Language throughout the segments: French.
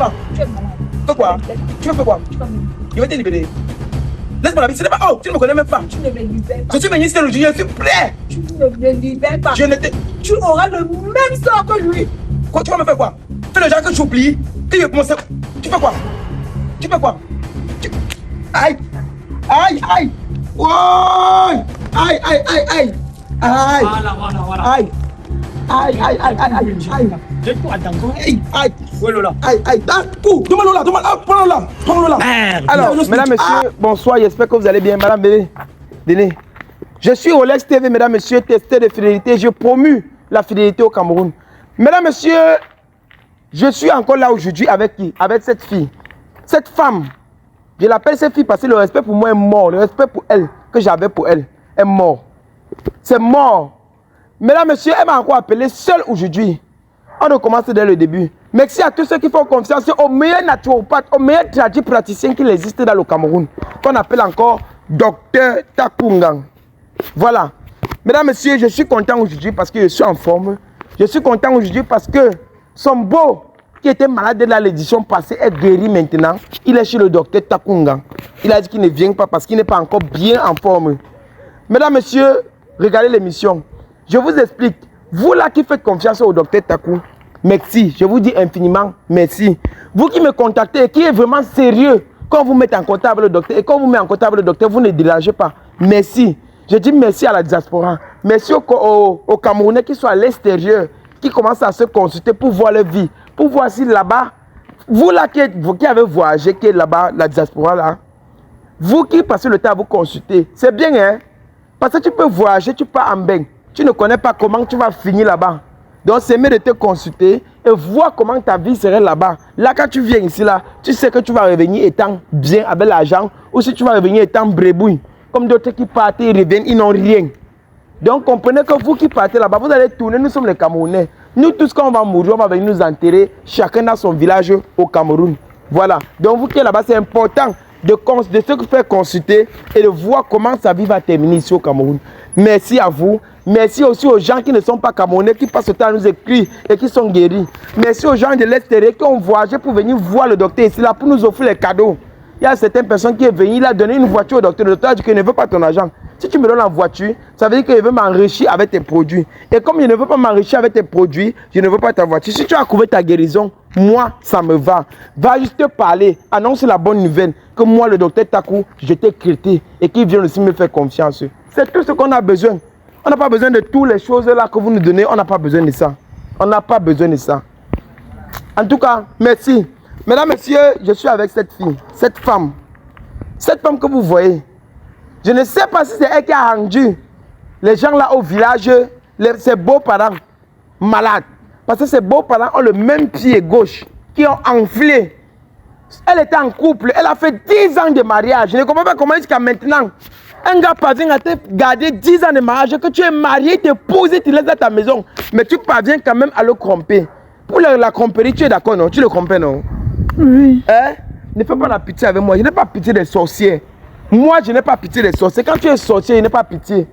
femme. Tu es malade. Fais quoi? Tu veux faire quoi? Je vais te libérer. Laisse-moi la vie. Ce n'est pas. Oh, tu ne me connais même pas. Tu ne me libères pas. Je suis ministre aujourd'hui, je suis prêt. Tu ne me libères pas. Je ne te. Tu auras le même sort que lui. Quoi, tu vas me faire quoi? Fais le genre que tu oublies. Que je commence. Tu fais quoi? Tu fais quoi? Aïe! Aïe! Aïe! Oh! Aïe! Aïe! Aïe! Aïe! Aïe! Voilà. Aïe! Aïe! Aïe! Aïe! Aïe! Aïe! J'ai tout attendu. Aïe! Aïe! Oui, Lola. Aïe! Aïe! Tout! Demande-le là! Demande-le! Prends-le là! Prends-le là! Alors, mesdames, messieurs, bonsoir, j'espère que vous allez bien. Madame Bébé, Déné. Je suis Rolex TV, mesdames, messieurs, testeur de fidélité. Je promue la fidélité au Cameroun. Mesdames, messieurs, je suis encore là aujourd'hui avec qui? Avec cette fille. Cette femme. Je l'appelle cette fille parce que le respect pour moi est mort. Le respect pour elle, que j'avais pour elle, est mort. C'est mort. Mesdames, messieurs, elle m'a encore appelé seule aujourd'hui. On recommence dès le début. Merci à tous ceux qui font confiance au meilleur naturopathe, au meilleur praticien qu'il existe dans le Cameroun, qu'on appelle encore Docteur Takungang. Voilà. Mesdames, messieurs, je suis content aujourd'hui parce que je suis en forme. Je suis content aujourd'hui parce que son beau, qui était malade de l'édition passée, est guéri maintenant. Il est chez le docteur Takungang. Il a dit qu'il ne vient pas parce qu'il n'est pas encore bien en forme. Mesdames, messieurs, regardez l'émission. Je vous explique. Vous là qui faites confiance au docteur Taku, merci. Je vous dis infiniment merci. Vous qui me contactez et qui êtes vraiment sérieux, quand vous mettez en contact avec le docteur et quand vous mettez en contact avec le docteur, vous ne dérangez pas. Merci. Je dis merci à la diaspora. Merci aux Camerounais qui sont à l'extérieur, qui commencent à se consulter pour voir leur vie. Pour voir si là-bas, vous là qui avez voyagé, qui est là-bas, la diaspora là, vous qui passez le temps à vous consulter, c'est bien, hein? Parce que tu peux voyager, tu pars en bain. Tu ne connais pas comment tu vas finir là-bas. Donc c'est mieux de te consulter et voir comment ta vie serait là-bas. Là, quand tu viens ici, là, tu sais que tu vas revenir étant bien avec l'argent ou si tu vas revenir étant brébouille. Comme d'autres qui partent, ils reviennent, ils n'ont rien. Donc comprenez que vous qui partez là-bas, vous allez tourner, nous sommes les Camerounais. Nous tous quand on va mourir, on va venir nous enterrer, chacun dans son village au Cameroun. Voilà. Donc vous qui êtes là-bas, c'est important de se faire consulter et de voir comment sa vie va terminer ici au Cameroun. Merci à vous. Merci aussi aux gens qui ne sont pas Camerounais, qui passent le temps à nous écrire et qui sont guéris. Merci aux gens de l'extérieur qui ont voyagé pour venir voir le docteur ici là pour nous offrir les cadeaux. Il y a certaines personnes qui sont venues, il a donné une voiture au docteur. Le docteur a dit qu'il ne veut pas ton argent. Si tu me donnes la voiture, ça veut dire qu'il veut m'enrichir avec tes produits. Et comme il ne veut pas m'enrichir avec tes produits, je ne veux pas ta voiture. Si tu as trouvé ta guérison, moi, ça me va. Va juste te parler, annonce la bonne nouvelle. Que moi, le docteur Taku, je t'ai critiqué et qu'il vient aussi me faire confiance. C'est tout ce qu'on a besoin. On n'a pas besoin de toutes les choses là que vous nous donnez. On n'a pas besoin de ça. On n'a pas besoin de ça. En tout cas, merci. Mesdames, messieurs, je suis avec cette fille, cette femme. Cette femme que vous voyez. Je ne sais pas si c'est elle qui a rendu les gens là au village, ses beaux-parents malades. Parce que ses beaux-parents ont le même pied gauche, qui ont enflé. Elle était en couple, elle a fait 10 ans de mariage. Je ne comprends pas comment jusqu'à maintenant, un gars parvient à te garder 10 ans de mariage, que tu es marié, t'épouses, tu laisses à ta maison. Mais tu parviens quand même à le tromper. Pour la tromperie, tu es d'accord, non? Tu le trompes, non? Oui. Hein? Ne fais pas la pitié avec moi. Je n'ai pas pitié des sorciers. Moi, je n'ai pas pitié des sorciers. Quand tu es sorcier, je n'ai pas pitié.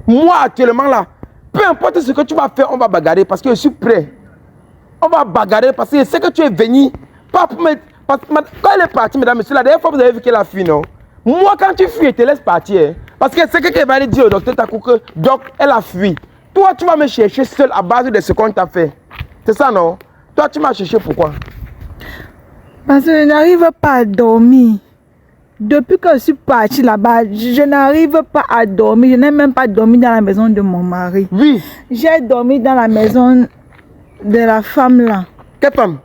Moi, actuellement, là, peu importe ce que tu vas faire, on va bagarrer parce que je suis prêt. On va bagarrer parce que je sais que tu es venu. Pas pour me... Quand elle est partie, mesdames et messieurs, la dernière fois, vous avez vu qu'elle a fui, non? Moi, quand tu fuis, je te laisse partir. Hein? Parce que c'est quelqu'un qui va aller dire au docteur Taku que donc, elle a fui. Toi, tu vas me chercher seul à base de ce qu'on t'a fait. C'est ça, non? Toi, tu m'as cherché pourquoi? Parce que je n'arrive pas à dormir. Depuis que je suis partie là-bas, je n'arrive pas à dormir. Je n'ai même pas dormi dans la maison de mon mari. Oui. J'ai dormi dans la maison de la femme là. Quelle femme?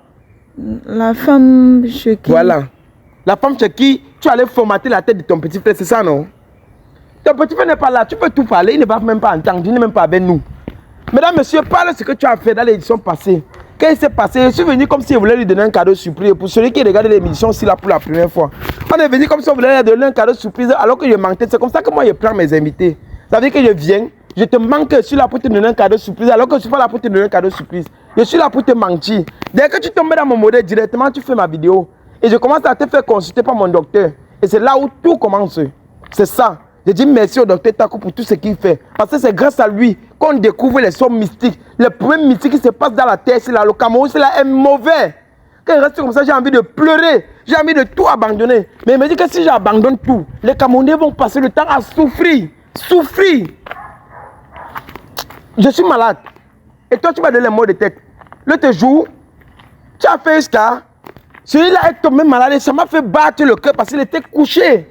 La femme chez qui? Voilà. La femme chez qui tu allais formater la tête de ton petit frère, c'est ça, non? Ton petit frère n'est pas là. Tu peux tout parler. Il ne va même pas entendre. Il n'est même pas avec nous. Mesdames, messieurs, parle de ce que tu as fait dans l'édition passée. Qu'est-ce qui s'est passé? Je suis venu comme si je voulais lui donner un cadeau surprise. Pour celui qui regarde l'émission aussi là pour la première fois. On est venu comme si on voulait lui donner un cadeau surprise alors que je manquais. C'est comme ça que moi je prends mes invités. Ça veut dire que je viens, je te manque, je suis là pour te donner un cadeau surprise alors que je ne suis pas là pour te donner un cadeau surprise. Je suis là pour te mentir. Dès que tu tombes dans mon modèle directement, tu fais ma vidéo. Et je commence à te faire consulter par mon docteur. Et c'est là où tout commence. C'est ça. Je dis merci au docteur Taku pour tout ce qu'il fait. Parce que c'est grâce à lui qu'on découvre les sorts mystiques. Les problèmes mystiques qui se passent dans la terre, c'est là. Le Cameroun, c'est là, est mauvais. Quand il reste comme ça, j'ai envie de pleurer. J'ai envie de tout abandonner. Mais il me dit que si j'abandonne tout, les Camerounais vont passer le temps à souffrir. Souffrir. Je suis malade. Et toi, tu vas donner les mots de tête. L'autre jour, tu as fait ça. Celui-là est tombé malade et ça m'a fait battre le cœur parce qu'il était couché.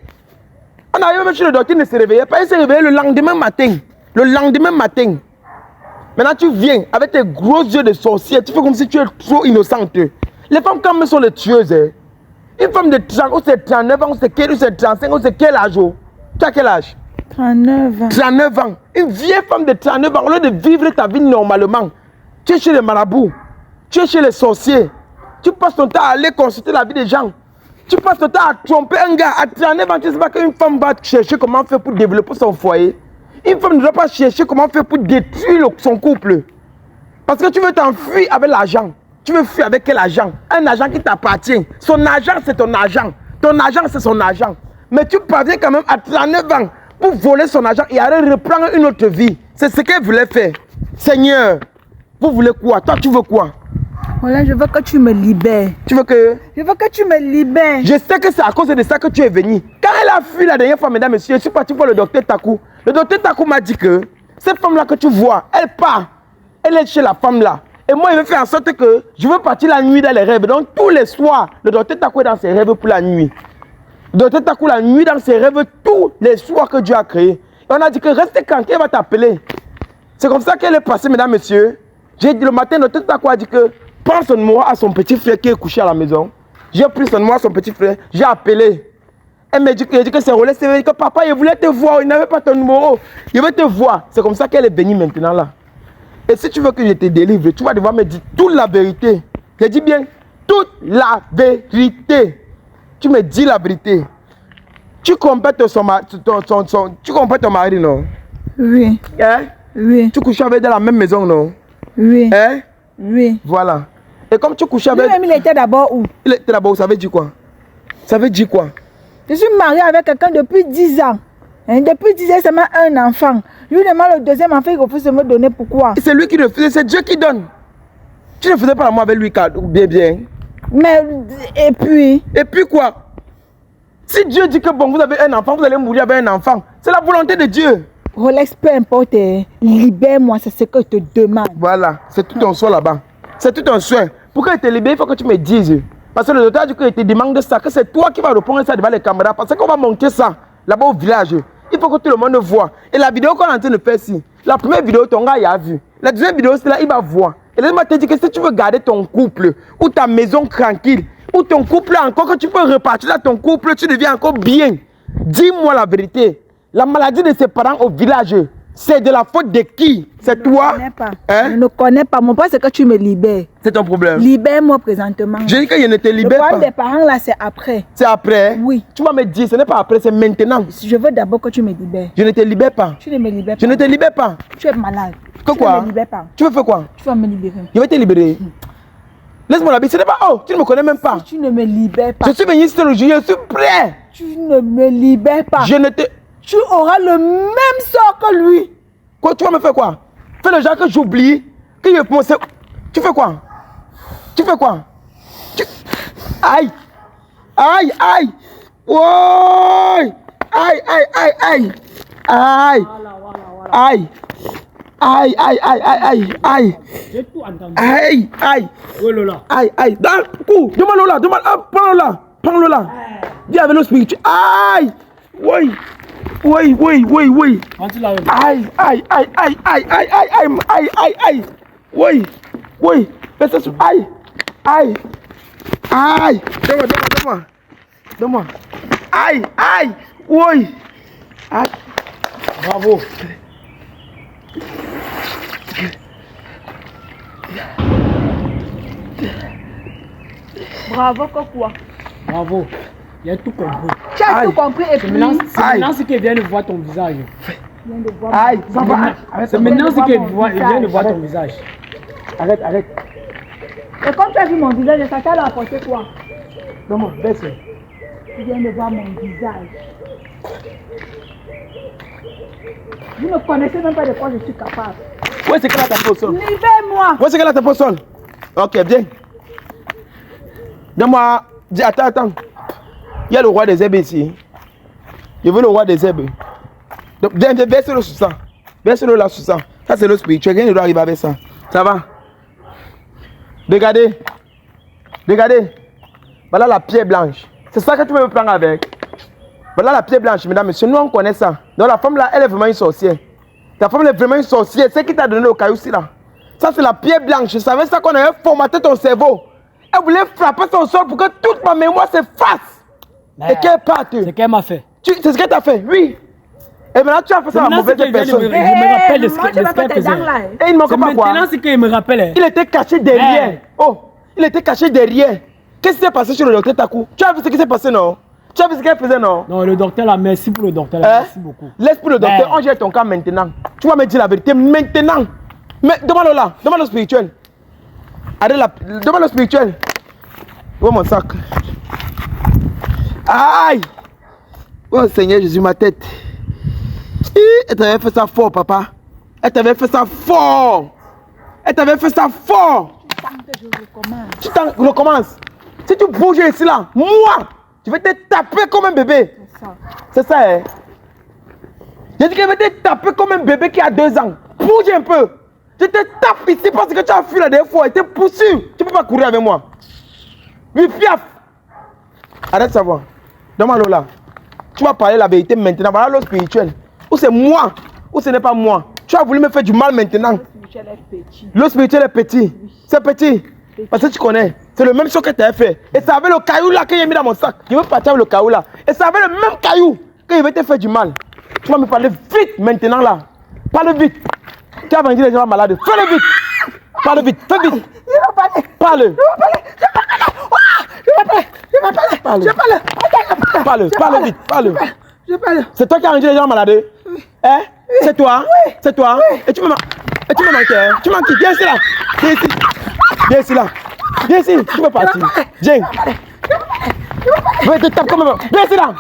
On arrive même chez le docteur, il ne se réveillait pas. Il s'est réveillé le lendemain matin. Le lendemain matin. Maintenant, tu viens avec tes gros yeux de sorcière. Tu fais comme si tu es trop innocente. Les femmes, quand même, sont les tueuses. Hein. Une femme de 30 ou c'est 39 ans, ou c'est 35 ou c'est quel âge? Tu as quel âge? 39 ans. 39 ans. Une vieille femme de 39 ans, au lieu de vivre ta vie normalement, tu es chez les marabouts, tu es chez les sorciers. Tu passes ton temps à aller consulter la vie des gens. Tu passes ton temps à tromper un gars. À 39 ans, tu ne sais pas qu'une femme va chercher comment faire pour développer son foyer. Une femme ne doit pas chercher comment faire pour détruire son couple. Parce que tu veux t'enfuir avec l'argent. Tu veux fuir avec quel argent? Un argent qui t'appartient. Son argent, c'est ton argent. Ton argent, c'est son argent. Mais tu parviens quand même à 39 ans pour voler son argent et aller reprendre une autre vie. C'est ce qu'elle voulait faire. Seigneur, vous voulez quoi? Toi, tu veux quoi? Voilà, je veux que tu me libères. Tu veux que... Je veux que tu me libères. Je sais que c'est à cause de ça que tu es venu. Quand elle a fui la dernière fois, mesdames et messieurs, je suis parti voir le docteur Takou. Le docteur Takou m'a dit que cette femme-là que tu vois, elle part. Elle est chez la femme-là. Et moi, il veut faire en sorte que je veux partir la nuit dans les rêves. Donc, tous les soirs, le docteur Takou est dans ses rêves pour la nuit. Le docteur Takou, la nuit, dans ses rêves, tous les soirs que Dieu a créés. Et on a dit que reste tranquille, elle va t'appeler. C'est comme ça qu'elle est passée, mesdames et messieurs. J'ai dit le matin, le docteur Takou a dit que prends son numéro à son petit frère qui est couché à la maison. J'ai pris son numéro à son petit frère, j'ai appelé. Elle m'a dit que c'est relais, c'est que papa, il voulait te voir, il n'avait pas ton numéro. Il veut te voir. C'est comme ça qu'elle est venue maintenant là. Et si tu veux que je te délivre, tu vas devoir me dire toute la vérité. Je dis bien, toute la vérité. Tu me dis la vérité. Tu complètes ton mari, non? Oui. Hein? Oui. Tu couches avec dans la même maison, non? Oui. Hein? Oui. Voilà. Et comme tu couches avec... Lui-même, il était d'abord où? Il était d'abord où? Ça veut dire quoi? Ça veut dire quoi? Je suis mariée avec quelqu'un depuis 10 ans. Hein, depuis 10 ans, c'est même un enfant. Lui demande le deuxième enfant, il refuse de me donner. Pourquoi? C'est lui qui le faisait, c'est Dieu qui donne. Tu ne faisais pas l'amour avec lui, bien. Mais, et puis? Et puis quoi? Si Dieu dit que bon, vous avez un enfant, vous allez mourir avec un enfant, c'est la volonté de Dieu. Rolex, peu importe, libère-moi, c'est ce que je te demande. Voilà, c'est tout un soin là-bas. C'est tout un soin. Pour qu'il te libère, il faut que tu me dises. Parce que le docteur a dit qu'il te demande ça, que c'est toi qui vas répondre ça devant les caméras. Parce qu'on va monter ça là-bas au village. Il faut que tout le monde voit. Et la vidéo qu'on est en train de faire ici, la première vidéo, ton gars il a vu. La deuxième vidéo, c'est là, il va voir. Et laisse-moi te dire que si tu veux garder ton couple, ou ta maison tranquille, ou ton couple encore, que tu peux repartir dans ton couple, tu deviens encore bien. Dis-moi la vérité. La maladie de ses parents au village, c'est de la faute de qui? C'est toi? Je ne connais pas. Hein? Je ne connais pas. Mon point, c'est que tu me libères. C'est ton problème. Libère-moi présentement. Je dis que je ne te libère pas. Le problème des parents, là, c'est après. C'est après? Oui. Tu vas me dire, ce n'est pas après, c'est maintenant. Je veux d'abord que tu me libères. Je ne te libère pas. Tu ne me libères pas. Je ne te libère pas. Tu es malade. Que quoi? Tu ne me libères pas. Tu veux faire quoi? Tu vas me libérer. Je vais te libérer. Laisse-moi l'habiller. Ce n'est pas... Oh, tu ne me connais même pas. Si tu ne me libères pas. Je suis venu ici le jour, je suis prêt. Tu ne me libères pas. Je ne te... Tu auras le même sort que lui. Quoi, tu vas me faire quoi? Fais le genre que j'oublie. Que je pense... Tu fais quoi? Tu fais quoi? Aïe! Aïe! Aïe! Ouais! Aïe! Aïe! Aïe! Aïe! Aïe! Aïe! Aïe! Aïe! Aïe! Aïe! Aïe! J'ai tout entendu. Aïe! Aïe! Oui, Lola. Aïe! Aïe! Dans le cou! Demande-le là! Demande... Ah, prends-le là! Prends-le là! Viens avec le spirituel. Aïe! Oui! Oui! Oui! Oui! Oui! Aïe! Aïe! Aïe! Aïe! Aïe! Aïe! Aïe! Aïe! Aïe! Aïe! Aïe! Oui! Oui! Laisse ça. Aïe! Aïe! Aïe! Donne-moi! Aïe! Aïe! Oui! Aïe! Bravo. Bravo, que quoi? Bravo. Il a tout compris. Tu as Aïe. tout compris et puis... C'est maintenant Aïe. ce qu'il vient de voir ton visage. Aïe! Ça va! C'est maintenant ce qu'il vient de voir ton visage. Arrête! Arrête! Et comme tu as vu mon visage, ça t'a apporté quoi? Donne-moi! Baisse! Tu viens de voir mon visage. Vous ne connaissez même pas de quoi je suis capable. Où est-ce qu'elle a tapé au sol? Libère-moi. Où est-ce qu'elle a tapé au sol? Ok, viens. Donne-moi. Attends. Il y a le roi des herbes ici. Je veux le roi des herbes. Donc, verse-le sur ça. Verse-le là sur ça. Ça, c'est le spirituel. Rien ne doit arriver avec ça. Ça va? Regardez. Voilà la pierre blanche. C'est ça que tu veux me prendre avec. Voilà la pierre blanche, mesdames, messieurs. Nous, on connaît ça. Donc, la femme là, elle est vraiment une sorcière. Ta femme est vraiment une sorcière. C'est qui t'a donné le caillou ici là. Ça, c'est la pierre blanche. Je savais ça qu'on avait formaté ton cerveau. Elle voulait frapper ton sol pour que toute ma mémoire s'efface. Et qu'elle parte. C'est qu'elle m'a fait. C'est ce qu'elle t'a fait, oui. Et maintenant, tu as fait ça à la mauvaise personne. Je me rappelle de ce qu'elle faisait. Et il ne manque pas quoi. Maintenant, c'est qu'il me rappelle. Il était caché derrière. Oh, il était caché derrière. Qu'est-ce qui s'est passé sur le docteur Takou? Tu as vu ce qui s'est passé, non? Tu as vu ce qu'elle faisait, non? Non, le docteur là, merci pour le docteur là, merci beaucoup. Laisse pour le docteur, on gère ton cas maintenant. Tu vas me dire la vérité maintenant. Mais demande-le là, demande-le spirituel. Demande-le spirituel. Oh mon sac. Aïe! Oh Seigneur Jésus, ma tête. Elle t'avait fait ça fort, papa. Elle t'avait fait ça fort. Tu recommences. Si tu bouges ici là, moi, je vais te taper comme un bébé. C'est ça, hein? J'ai dit que je vais te taper comme un bébé qui a 2 ans. Bouge un peu. Je te tape ici parce que tu as fui la dernière fois. Tu es poussé. Tu ne peux pas courir avec moi. Oui, piaf. Arrête de savoir. Demande-le là. Tu vas parler la vérité maintenant. Voilà l'eau spirituelle. Ou c'est moi, ou ce n'est pas moi. Tu as voulu me faire du mal maintenant. L'eau spirituelle est petit. C'est petit. Parce que tu connais. C'est le même chose que tu as fait. Et ça avait le caillou là que j'ai mis dans mon sac. Je veux partir avec le caillou là. Et ça avait le même caillou que je vais te faire du mal. Tu vas me parler vite maintenant là. Parle vite. Tu as vendu les gens malades. Fais-le vite. Parle vite. Fais vite. Parle. Parle vite. Parle. C'est toi qui as rendu les gens malades? Hein? C'est toi? C'est toi? Et tu me manques. Tu manques. Viens ici là. Viens ici. Tu peux partir. Viens. Je vais te taper comme un... Viens ici là.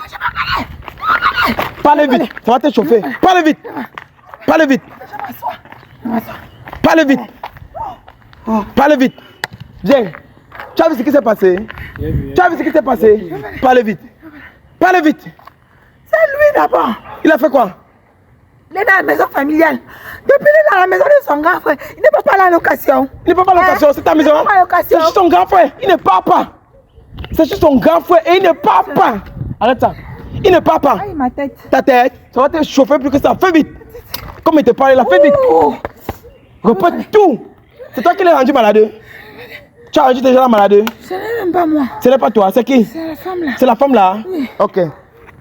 Parle vite. Ça va te chauffer. Parle vite. Viens. Tu as vu ce qui s'est passé? Parle vite. C'est lui d'abord. Il a fait quoi? Il est dans la maison familiale. Depuis il est dans la maison de son grand frère. Il ne peut pas aller à la location. C'est ta maison. C'est juste son grand frère. Il ne part pas. C'est juste son grand frère et il ne part pas. Arrête ça. Il ne part pas. Aïe, ma tête. Ta tête, ça va te chauffer plus que ça. Fais vite. Comme il te parle là, fais vite. Répète tout. C'est toi qui l'as rendu malade. Tu as rendu déjà la malade. Ce n'est même pas moi. Ce n'est pas toi, c'est qui? C'est la femme là. C'est la femme là? Oui. Ok.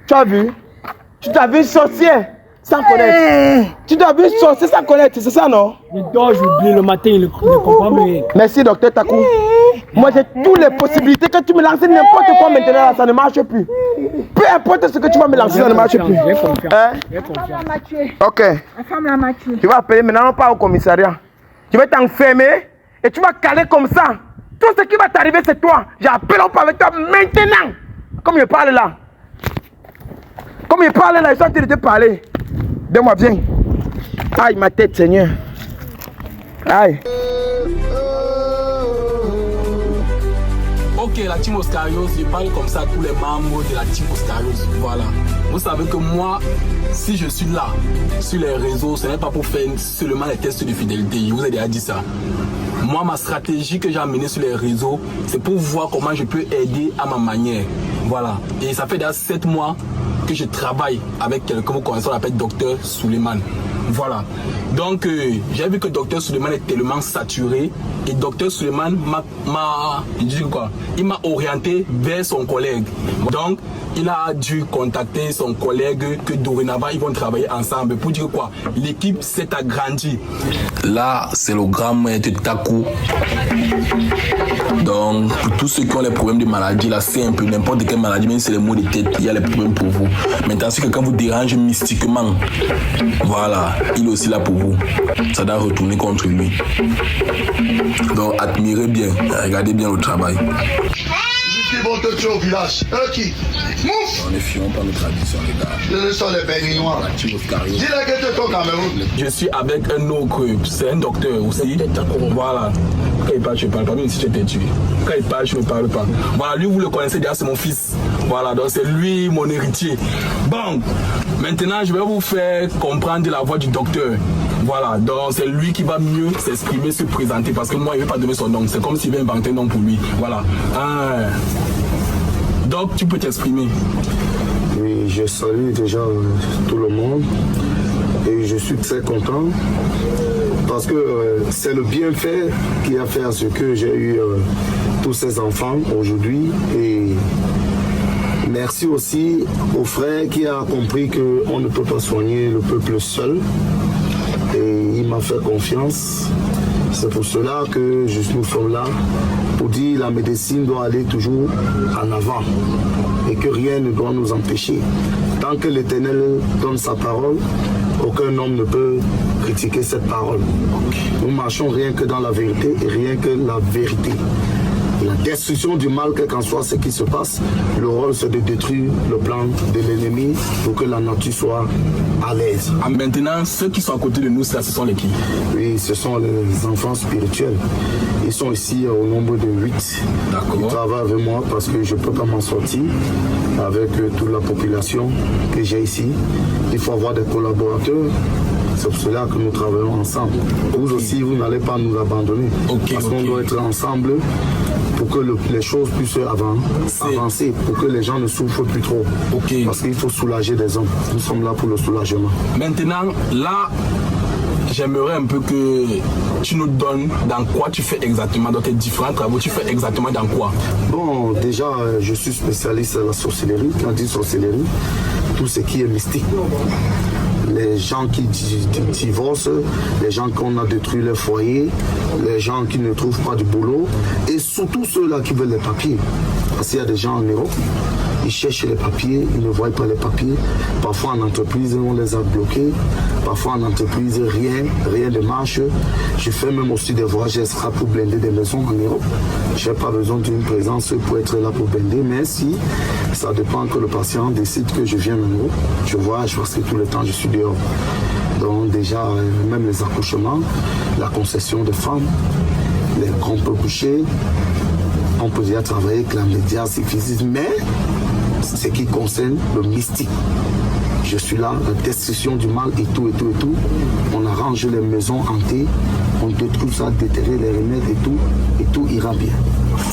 Tu as vu? Tu t'as vu sorcière sans connaître. Tu t'as vu sorcière sans connaître, c'est ça non? Il dort, j'oublie le matin, il ne comprend rien. Merci docteur Takou. Moi j'ai toutes les possibilités que tu me lances n'importe quoi maintenant là, ça ne marche plus. Peu importe ce que tu vas me lancer, ça ne marche plus. La femme là m'a tué. Ok. La femme là m'a tué. Tu vas appeler maintenant, non pas au commissariat. Tu vas t'enfermer et tu vas caler comme ça. Tout ce qui va t'arriver, c'est toi. J'appelle, on parle avec toi maintenant. Comme je parle là. Je suis en train de te parler. Donne-moi bien. Aïe, ma tête, Seigneur. Aïe. Ok, la team Oscarios, je parle comme ça à tous les membres de la team Oscarios. Voilà. Vous savez que moi, si je suis là, sur les réseaux, ce n'est pas pour faire seulement les tests de fidélité. Je vous ai déjà dit ça. Moi, ma stratégie que j'ai amenée sur les réseaux, c'est pour voir comment je peux aider à ma manière. Voilà. Et ça fait déjà 7 mois que je travaille avec quelqu'un, vous connaissez, on l'appelle Dr Suleiman. Voilà. Donc, j'ai vu que Dr Suleiman est tellement saturé et Dr Suleiman il m'a orienté vers son collègue. Donc, il a dû contacter son collègue que dorénavant, ils vont travailler ensemble. Pour dire quoi? L'équipe s'est agrandie. Là, c'est le grand maître Takou. Donc, pour tous ceux qui ont les problèmes de maladie, là, c'est un peu n'importe quelle maladie, même si c'est les maux de tête, il y a les problèmes pour vous. Maintenant, si quelqu'un vous dérange mystiquement, voilà, il est aussi là pour vous. Ça doit retourner contre lui. Donc, admirez bien, regardez bien le travail. Qui vont te tuer au village? Qui? Mouf! On ne fions pas nos traditions, les gars. Ce sont les béninois. Dis-le que tu es au Cameroun. Je suis avec un autre, c'est un docteur aussi. Voilà. Quand il parle, tu ne parles pas, même si tu es tué. Quand il parle, tu ne parles pas. Voilà, lui, vous le connaissez déjà, c'est mon fils. Voilà, donc c'est lui mon héritier. Bon, maintenant, je vais vous faire comprendre la voix du docteur. Voilà, donc c'est lui qui va mieux s'exprimer, se présenter, parce que moi, il ne veut pas donner son nom. C'est comme s'il veut inventer un nom pour lui. Voilà. Donc, tu peux t'exprimer. Oui, je salue déjà tout le monde et je suis très content parce que c'est le bienfait qui a fait à ce que j'ai eu tous ces enfants aujourd'hui et merci aussi au frère qui a compris qu'on ne peut pas soigner le peuple seul et il m'a fait confiance. C'est pour cela que nous sommes là pour dire que la médecine doit aller toujours en avant et que rien ne doit nous empêcher. Tant que l'Éternel donne sa parole, aucun homme ne peut critiquer cette parole. Nous marchons rien que dans la vérité et rien que la vérité. La destruction du mal, quel qu'en soit ce qui se passe, le rôle c'est de détruire le plan de l'ennemi pour que la nature soit à l'aise. Maintenant, ceux qui sont à côté de nous, ça, ce sont les qui? Oui, ce sont les enfants spirituels. Ils sont ici au nombre de 8. Ils travaillent avec moi parce que je ne peux pas m'en sortir avec toute la population que j'ai ici. Il faut avoir des collaborateurs. C'est pour cela que nous travaillons ensemble. Vous aussi, vous n'allez pas nous abandonner. Parce qu'on doit être ensemble pour que les choses puissent avancer, pour que les gens ne souffrent plus trop. Parce qu'il faut soulager les hommes. Nous sommes là pour le soulagement. Maintenant, là, j'aimerais un peu que tu nous donnes dans quoi tu fais exactement, dans tes différents travaux, tu fais exactement dans quoi? Bon, déjà, je suis spécialiste à la sorcellerie. Quand on dit sorcellerie, tout ce qui est mystique. Les gens qui divorcent, les gens qu'on a détruit leur foyer, les gens qui ne trouvent pas de boulot et surtout ceux-là qui veulent les papiers. Parce qu'il y a des gens en Europe, ils cherchent les papiers, ils ne voient pas les papiers. Parfois en entreprise, on les a bloqués. Parfois en entreprise, rien ne marche. Je fais même aussi des voyages extra pour blinder des maisons en Europe. Je n'ai pas besoin d'une présence pour être là pour blinder, mais si ça dépend que le patient décide que je viens en Europe, je voyage parce que tout le temps je suis dehors. Donc déjà, même les accouchements, la concession de femmes, on peut coucher, on peut déjà travailler avec la médiation physique, mais ce qui concerne le mystique. Je suis là, la destruction du mal et tout. On arrange les maisons hantées, on détruit ça, déterrer les remèdes et tout ira bien.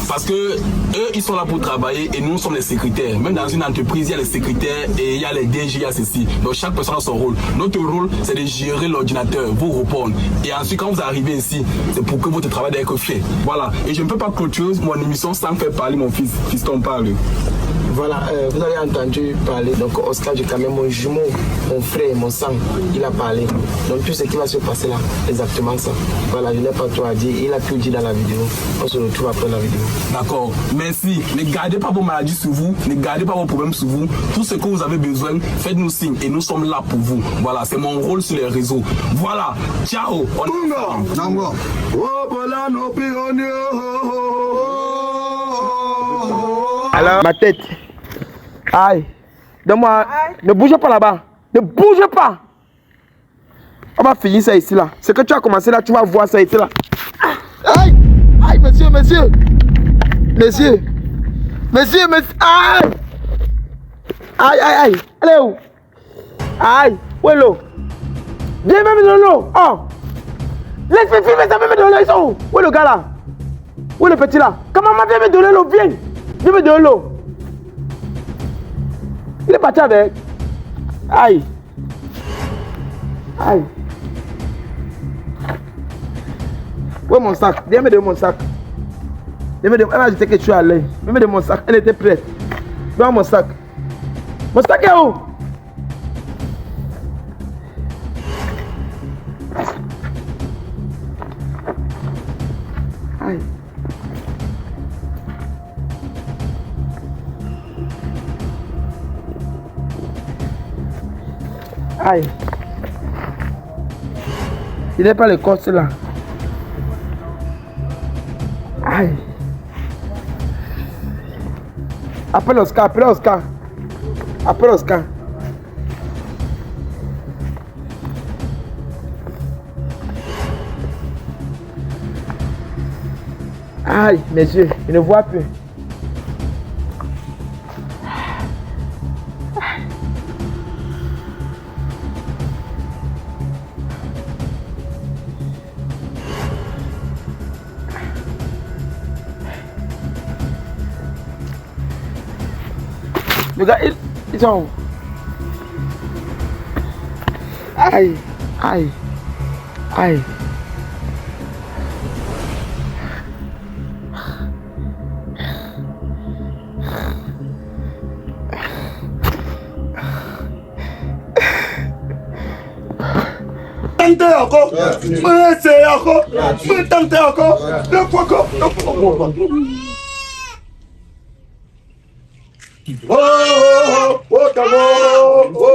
Parce que eux, ils sont là pour travailler et nous sommes les secrétaires. Même dans une entreprise, il y a les secrétaires et il y a les DG, il y a ceci. Donc chaque personne a son rôle. Notre rôle, c'est de gérer l'ordinateur, vous répondre. Et ensuite, quand vous arrivez ici, c'est pour que votre travail doit être fait. Voilà. Et je ne peux pas clôturer mon émission sans faire parler mon fils. Fiston parle. Voilà, vous avez entendu parler, donc Oscar du Cameroun, mon jumeau, mon frère, mon sang, il a parlé. Donc tout ce qui va se passer là, exactement ça. Voilà, je n'ai pas tout à dire, il a tout dit dans la vidéo. On se retrouve après la vidéo. D'accord, merci. Ne gardez pas vos maladies sur vous, ne gardez pas vos problèmes sur vous. Tout ce que vous avez besoin, faites-nous signe et nous sommes là pour vous. Voilà, c'est mon rôle sur les réseaux. Voilà, ciao. Alors, ma tête. Aïe. Donne-moi. Ne bougez pas là-bas. Ne bougez pas. On va finir ça ici là. Ce que tu as commencé là, tu vas voir ça ici là. Aïe. Aïe, monsieur. Aïe. Aïe. Elle est où? Aïe. Où est l'eau? Viens même de l'eau. Oh. Laisse-moi filmer ça, même de l'eau. Ils sont où? Où est le gars là? Où est le petit là? Comment maman vient me donner l'eau? Viens. Viens me donner l'eau. Il est parti avec. Aïe. Où est mon sac? Viens me donner mon sac. Elle m'a dit que tu es à l'aise. Viens me donner mon sac. Elle était prête. Viens mon sac. Mon sac est où? Aïe. Aïe. Il n'est pas le corps là. Aïe. Appelle Oscar. Aïe, mes yeux, je ne vois plus. Le gars, ils sont où? Aïe, aïe, aïe. Tentez encore, essayez encore, tentez encore, le fois encore, oh, oh, oh, oh, oh, oh, oh.